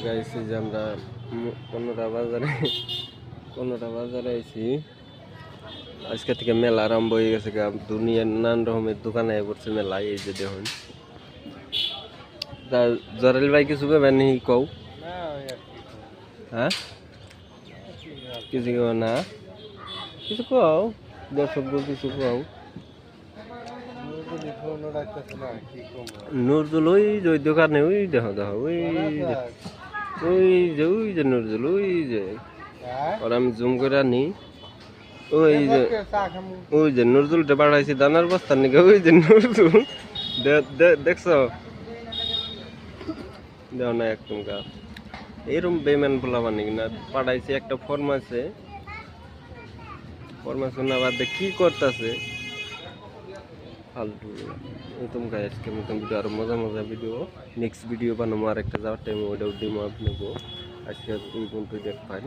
গাইছি যে আমরা কোনোটা বাজারে আইছি। আজকে থেকে মেলা আরম্ভ হয়ে গেছে, দুনিয়ার নানান রকমের দোকানে পড়ছে মেলা। এই যে দেখুন জরাইল ভাই কিছু কবেন নি কও? হ্যাঁ কিছু কব না, কিছু কও দর্শক কিছু কও। নুরজুল ওই যে ওই দোকানে, ওই দেখো ওই যে নুরজুল, ওই যে আর আমি জুম করে আনি। ওই যে নুরজুলটা বাড়াইছি দানার বস্তার নাকি, ওই যে নুরজুল দেখছো? দেও না একদম গা এরম বেমান বলা মানে কিনা পাঠাইছি একটা ফরমাসে না বাদ কি করতেছে ফালতু। তুমি গাইস আজকে মতন ভিডিও আর মজা ভিডিও নেক্সট ভিডিও বানাবো, আর একটা যাওয়ার টাইম ওইটাও দিবো আপনাকে। আজকে এই পর্যন্ত দেখবেন।